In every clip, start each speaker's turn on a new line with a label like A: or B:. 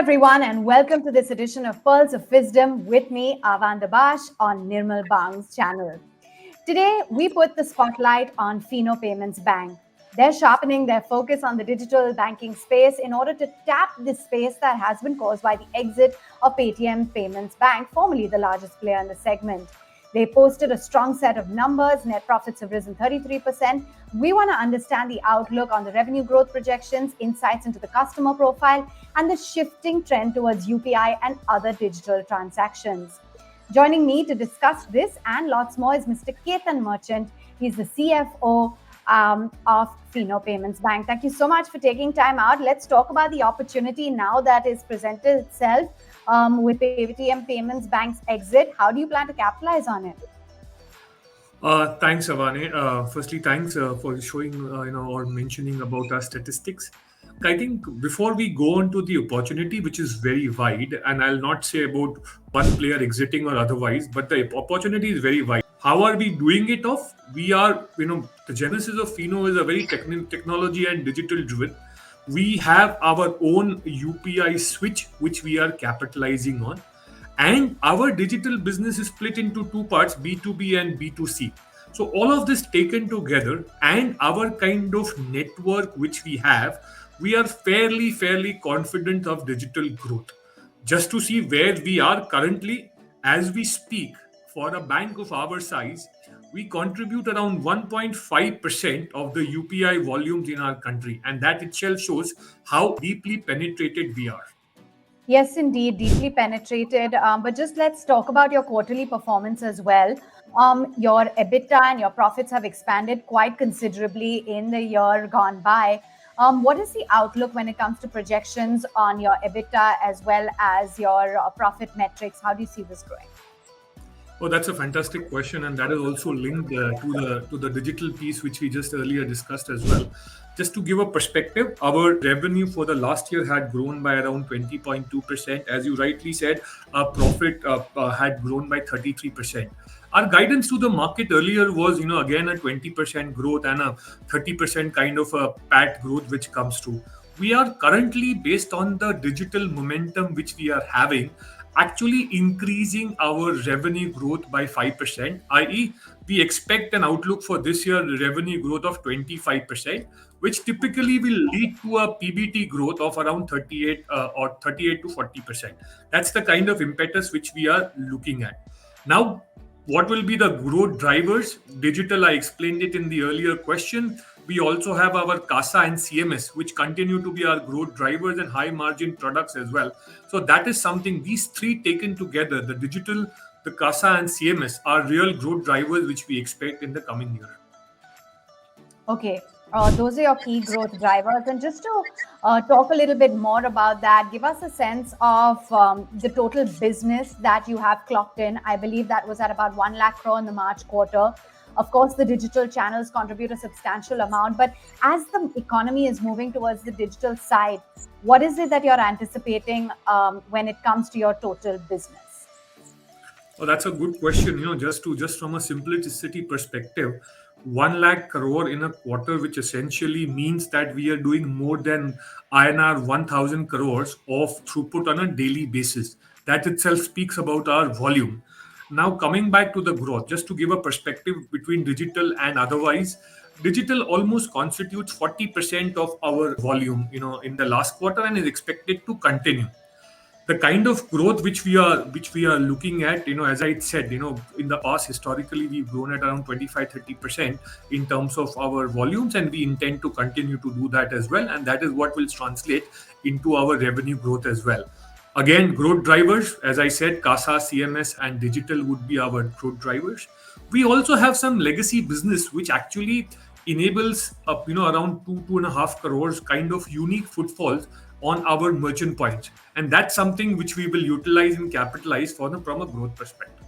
A: everyone, and welcome to this edition of Pearls of Fisdom with me, Avan Dabash, on Nirmal Bang's channel. Today, we put the spotlight on Fino Payments Bank. They're sharpening their focus on the digital banking space in order to tap the space that has been caused by the exit of Paytm Payments Bank, formerly the largest player in the segment. They posted a strong set of numbers. Net profits have risen 33%. We want to understand the outlook on the revenue growth projections, insights into the customer profile, and the shifting trend towards UPI and other digital transactions. Joining me to discuss this and lots more is Mr. Ketan Merchant. He's the CFO of Fino Payments Bank. Thank you so much for taking time out. Let's talk about the opportunity now that is presented itself with Paytm Payments Bank's exit. How do you plan to capitalize on it?
B: Thanks, Avani. Firstly, thanks for showing, or mentioning about our statistics. I think before we go on to the opportunity, which is very wide, and I'll not say about one player exiting or otherwise, but the opportunity is very wide. How are we doing it off? We are, the genesis of Fino is a very technology and digital driven. We have our own UPI switch, which we are capitalizing on. And our digital business is split into two parts, B2B and B2C. So all of this taken together and our kind of network which we have, we are fairly confident of digital growth. Just to see where we are currently, as we speak, for a bank of our size, we contribute around 1.5% of the UPI volumes in our country. And that itself shows how deeply penetrated we are.
A: Yes, indeed, deeply penetrated. But just let's talk about your quarterly performance as well. Your EBITDA and your profits have expanded quite considerably in the year gone by. What is the outlook when it comes to projections on your EBITDA as well as your profit metrics? How do you see this growing?
B: Oh, that's a fantastic question, and that is also linked to the digital piece which we just earlier discussed as well. Just to give a perspective, our revenue for the last year had grown by around 20.2%. As you rightly said, our profit had grown by 33%. Our guidance to the market earlier was, again a 20% growth and a 30% kind of a PAT growth which comes through. We are currently, based on the digital momentum which we are having, actually increasing our revenue growth by 5%, i.e., we expect an outlook for this year revenue growth of 25%, which typically will lead to a PBT growth of around 38 or 38 to 40%. That's the kind of impetus which we are looking at. Now, what will be the growth drivers? Digital, I explained it in the earlier question. We also have our CASA and CMS, which continue to be our growth drivers and high margin products as well. So that is something, these three taken together, the digital, the CASA and CMS, are real growth drivers which we expect in the coming year.
A: Okay. Those are your key growth drivers. And just to talk a little bit more about that, give us a sense of the total business that you have clocked in. I believe that was at about 1 lakh crore in the March quarter. Of course, the digital channels contribute a substantial amount. But as the economy is moving towards the digital side, what is it that you're anticipating when it comes to your total business?
B: Well, that's a good question. Just from a simplicity perspective, 1 lakh crore in a quarter, which essentially means that we are doing more than INR 1,000 crores of throughput on a daily basis. That itself speaks about our volume. Now, coming back to the growth, just to give a perspective between digital and otherwise, digital almost constitutes 40% of our volume, in the last quarter, and is expected to continue. The kind of growth which we are looking at, as I said, in the past, historically, we've grown at around 25-30% in terms of our volumes, and we intend to continue to do that as well. And that is what will translate into our revenue growth as well. Again, growth drivers, as I said, CASA, CMS, and digital would be our growth drivers. We also have some legacy business which actually enables around 2.5 crores kind of unique footfalls on our merchant points, and that's something which we will utilize and capitalize from a growth perspective.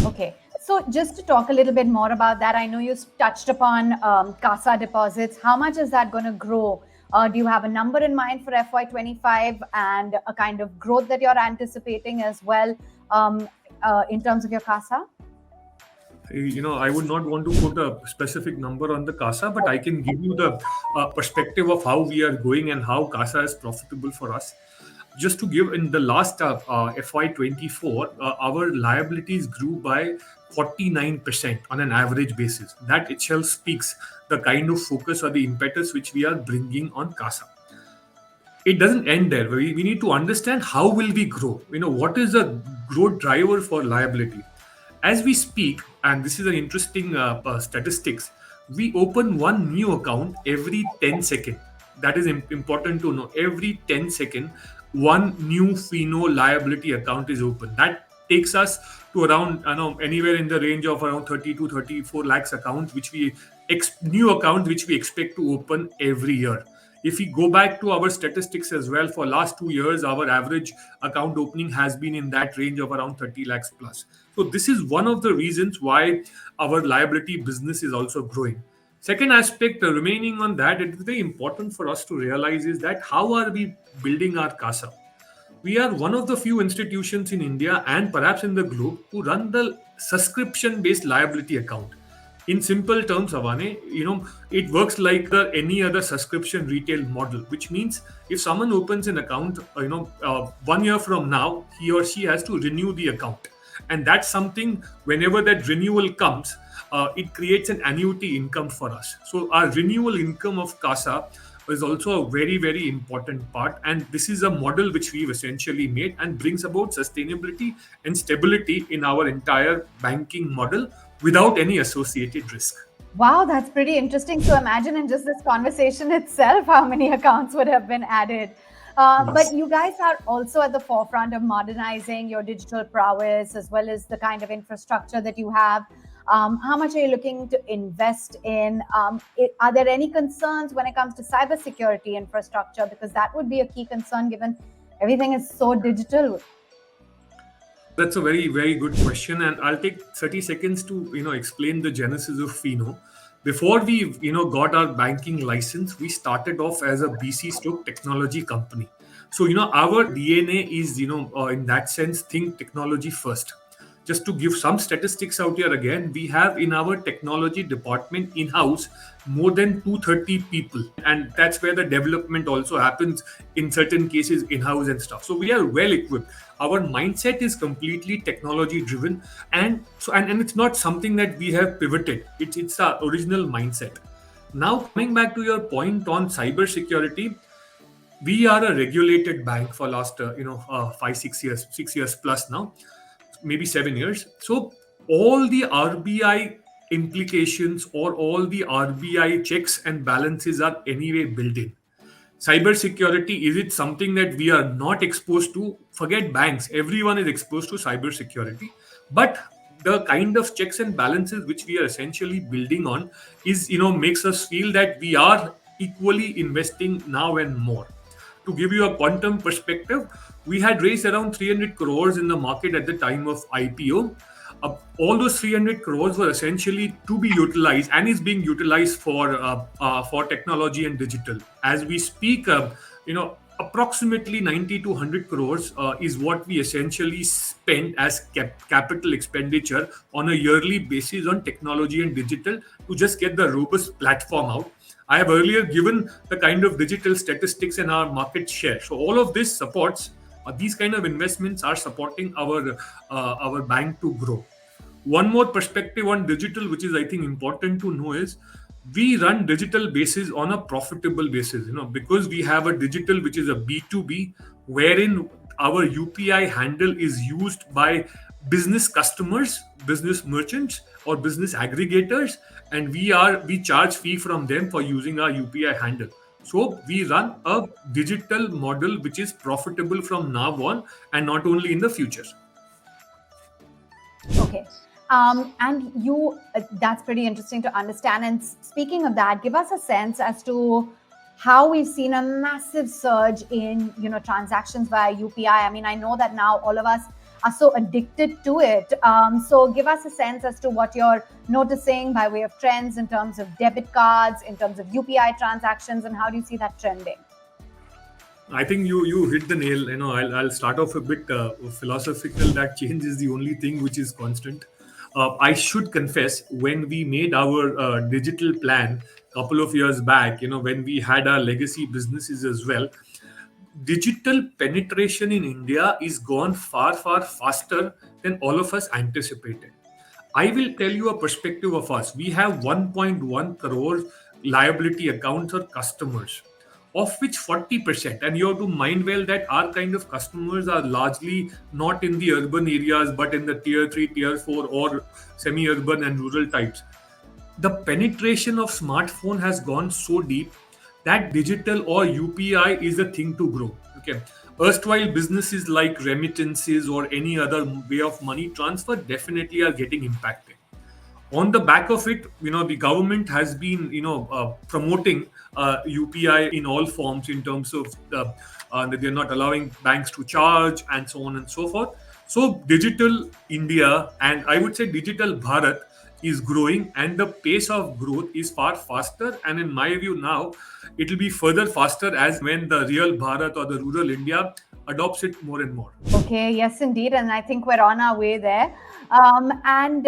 A: Okay, so just to talk a little bit more about that, I know you touched upon CASA deposits. How much is that going to grow? Do you have a number in mind for FY25 and a kind of growth that you're anticipating as well in terms of your CASA?
B: I would not want to put a specific number on the CASA, but I can give you the perspective of how we are going and how CASA is profitable for us. Just to give, in the last FY24, our liabilities grew by 49% on an average basis. That itself speaks the kind of focus or the impetus which we are bringing on CASA. It doesn't end there. We need to understand how will we grow. What is the growth driver for liability? As we speak, and this is an interesting statistics, we open one new account every 10 seconds. That is important to know. Every 10 seconds, one new Fino liability account is open. That takes us to around, anywhere in the range of around 30 to 34 lakhs accounts, which we new accounts which we expect to open every year. If we go back to our statistics as well, for last 2 years, our average account opening has been in that range of around 30 lakhs plus. So this is one of the reasons why our liability business is also growing. Second aspect, remaining on that, it is very important for us to realize is that how are we building our CASA? We are one of the few institutions in India and perhaps in the globe who run the subscription-based liability account. In simple terms, Avane, it works like any other subscription retail model, which means if someone opens an account, 1 year from now, he or she has to renew the account. And that's something, whenever that renewal comes, it creates an annuity income for us. So our renewal income of CASA is also a very, very important part. And this is a model which we've essentially made and brings about sustainability and stability in our entire banking model without any associated risk.
A: Wow, that's pretty interesting. So imagine in just this conversation itself, how many accounts would have been added. But
B: Yes.
A: you guys are also at the forefront of modernizing your digital prowess as well as the kind of infrastructure that you have. How much are you looking to invest in? Are there any concerns when it comes to cybersecurity infrastructure? Because that would be a key concern given everything is so digital.
B: That's a very, very good question, and I'll take 30 seconds to explain the genesis of Fino. Before we got our banking license, we started off as a BC stroke technology company. So our DNA is in that sense think technology first. Just to give some statistics out here again, we have in our technology department in house more than 230 people, and that's where the development also happens in certain cases in house and stuff. So we are well equipped. Our mindset is completely technology driven, and it's not something that we have pivoted. It's our original mindset. Now coming back to your point on cyber security, we are a regulated bank for last 5 6 years, 6 years plus now, maybe 7 years. So all the RBI implications or all the RBI checks and balances are anyway built in. Cybersecurity, is it something that we are not exposed to? Forget banks, everyone is exposed to cybersecurity. But the kind of checks and balances which we are essentially building on is, makes us feel that we are equally investing now and more. To give you a quantum perspective, we had raised around 300 crores in the market at the time of IPO. All those 300 crores were essentially to be utilized and is being utilized for technology and digital. As we speak, approximately 90 to 100 crores is what we essentially spend as capital expenditure on a yearly basis on technology and digital to just get the robust platform out. I have earlier given the kind of digital statistics and our market share. So all of this supports these kind of investments are supporting our bank to grow. One more perspective on digital, which is I think important to know, is we run digital basis on a profitable basis. Because we have a digital which is a B2B, wherein our UPI handle is used by business customers, business merchants, or business aggregators, and we charge fee from them for using our UPI handle. So we run a digital model which is profitable from now on and not only in the future.
A: Okay. And that's pretty interesting to understand. And speaking of that, give us a sense as to how we've seen a massive surge in, transactions via UPI. I mean, I know that now all of us are so addicted to it. So give us a sense as to what you're noticing by way of trends in terms of debit cards, in terms of UPI transactions, and how do you see that trending?
B: I think you hit the nail. I'll start off a bit philosophical. That change is the only thing which is constant. I should confess, when we made our digital plan a couple of years back, when we had our legacy businesses as well, digital penetration in India is gone far, far faster than all of us anticipated. I will tell you a perspective of us. We have 1.1 crore liability accounts or customers, of which 40%, and you have to mind well that our kind of customers are largely not in the urban areas but in the tier 3, tier 4, or semi urban and rural types. The penetration of smartphone has gone so deep that digital or UPI is the thing to grow. Okay. Erstwhile businesses like remittances or any other way of money transfer definitely are getting impacted. On the back of it, the government has been promoting UPI in all forms, in terms of that they're not allowing banks to charge and so on and so forth. So digital India, and I would say digital Bharat, is growing, and the pace of growth is far faster, and in my view now it will be further faster as when the real Bharat or the rural India adopts it more and more.
A: Okay, yes, indeed. And I think we're on our way there. And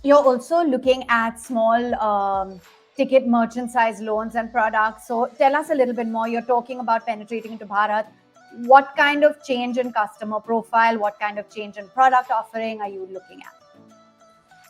A: you're also looking at small ticket merchant size loans and products. So tell us a little bit more. You're talking about penetrating into Bharat. What kind of change in customer profile, what kind of change in product offering are you looking at?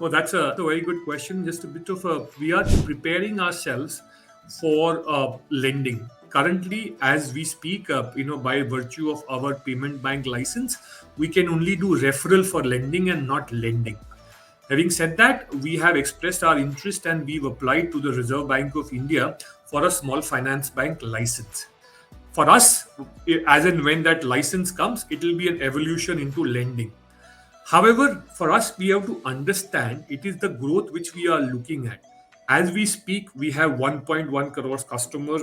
B: Oh, that's a very good question. Just a bit of we are preparing ourselves for lending. Currently, as we speak, by virtue of our payment bank license, we can only do referral for lending and not lending. Having said that, we have expressed our interest and we've applied to the Reserve Bank of India for a small finance bank license. For us, as and when that license comes, it will be an evolution into lending. However, for us, we have to understand it is the growth which we are looking at. As we speak, we have 1.1 crores customers.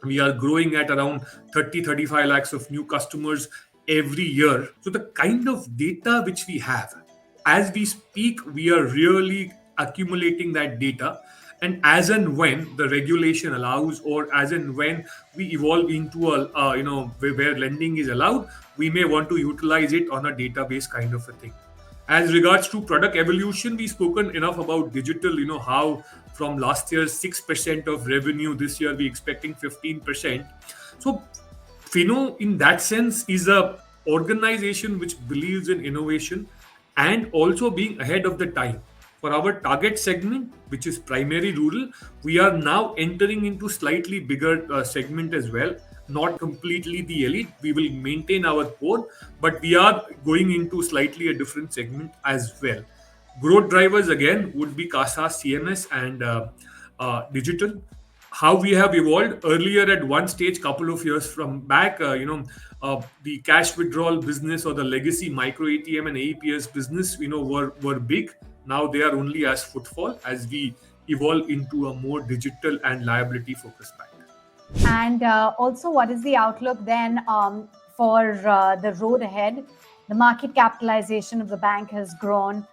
B: We are growing at around 30-35 lakhs of new customers every year. So the kind of data which we have, as we speak, we are really accumulating that data. And as and when the regulation allows, or as and when we evolve into a where lending is allowed, we may want to utilize it on a database kind of a thing. As regards to product evolution, we've spoken enough about digital. How from last year's 6% of revenue, this year we expecting 15%. So Fino, in that sense, is a organization which believes in innovation and also being ahead of the time. For our target segment, which is primary rural, we are now entering into slightly bigger segment as well. Not completely the elite. We will maintain our core, but we are going into slightly a different segment as well. Growth drivers again would be CASA, CMS, and digital. How we have evolved earlier at one stage, couple of years from back, the cash withdrawal business or the legacy micro ATM and AEPS business, were big. Now they are only as footfall as we evolve into a more digital and liability focused bank.
A: And also, what is the outlook then for the road ahead? The market capitalization of the bank has grown.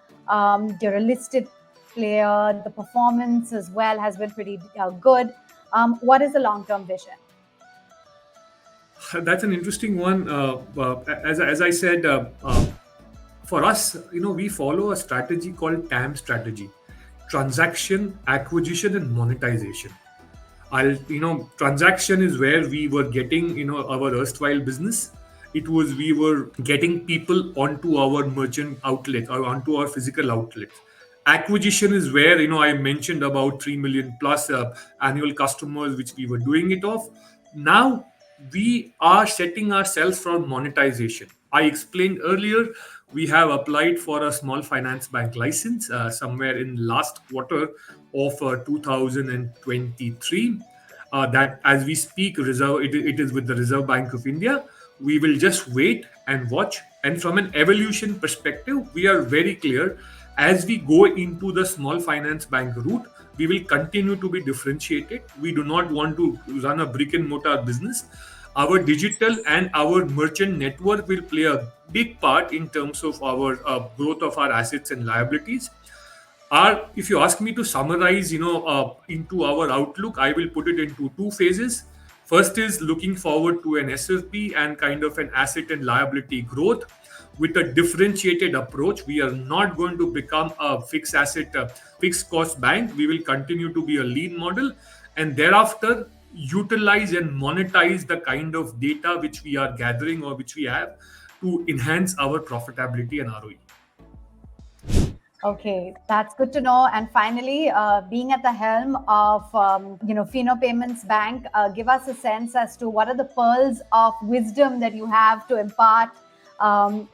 A: You're a listed player. The performance as well has been pretty good. What is the long-term vision?
B: That's an interesting one. As I said, for us, we follow a strategy called TAM strategy: transaction, acquisition, and monetization. Transaction is where we were getting, our erstwhile business. It was we were getting people onto our merchant outlet or onto our physical outlet. Acquisition is where, I mentioned about 3 million plus annual customers, which we were doing it off. Now we are setting ourselves for monetization. I explained earlier, we have applied for a small finance bank license somewhere in last quarter of 2023. That as we speak, it is with the Reserve Bank of India. We will just wait and watch. And from an evolution perspective, we are very clear. As we go into the small finance bank route, we will continue to be differentiated. We do not want to run a brick and mortar business. Our digital and our merchant network will play a big part in terms of our growth of our assets and liabilities. If you ask me to summarize, into our outlook, I will put it into two phases. First is looking forward to an SFB and kind of an asset and liability growth with a differentiated approach. We are not going to become a fixed cost bank. We will continue to be a lean model. And thereafter, utilize and monetize the kind of data which we are gathering or which we have to enhance our profitability and ROE.
A: Okay, that's good to know. And finally, being at the helm of Fino Payments Bank, give us a sense as to what are the pearls of wisdom that you have to impart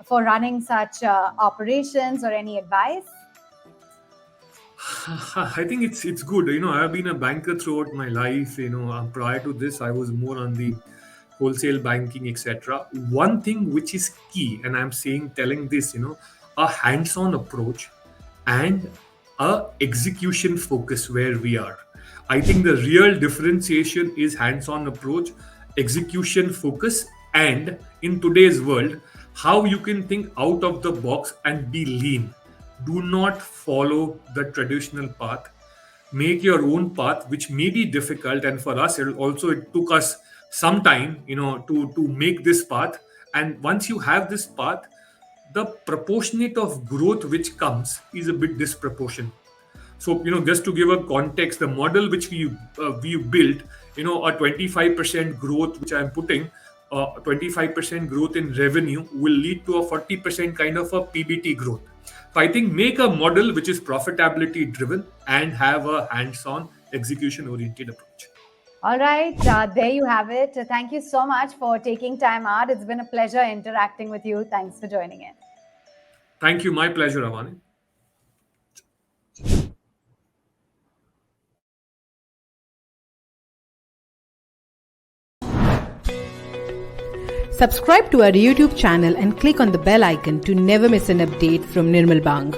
A: for running such operations, or any advice?
B: I think it's good. I've been a banker throughout my life. Prior to this, I was more on the wholesale banking, etc. One thing which is key, and I'm telling this, a hands-on approach and a execution focus where we are. I think the real differentiation is hands-on approach, execution focus, and in today's world, how you can think out of the box and be lean. Do not follow the traditional path. Make your own path, which may be difficult, and for us it took us some time to make this path. And once you have this path, the proportionate of growth which comes is a bit disproportionate. So, just to give a context, the model which we built, a 25% growth which I'm putting, 25% growth in revenue will lead to a 40% kind of a PBT growth. So I think make a model which is profitability driven and have a hands-on execution oriented approach.
A: All right, there you have it. Thank you so much for taking time out. It's been a pleasure interacting with you. Thanks for joining in.
B: Thank you. My pleasure, Avani.
C: Subscribe to our YouTube channel and click on the bell icon to never miss an update from Nirmal Bang.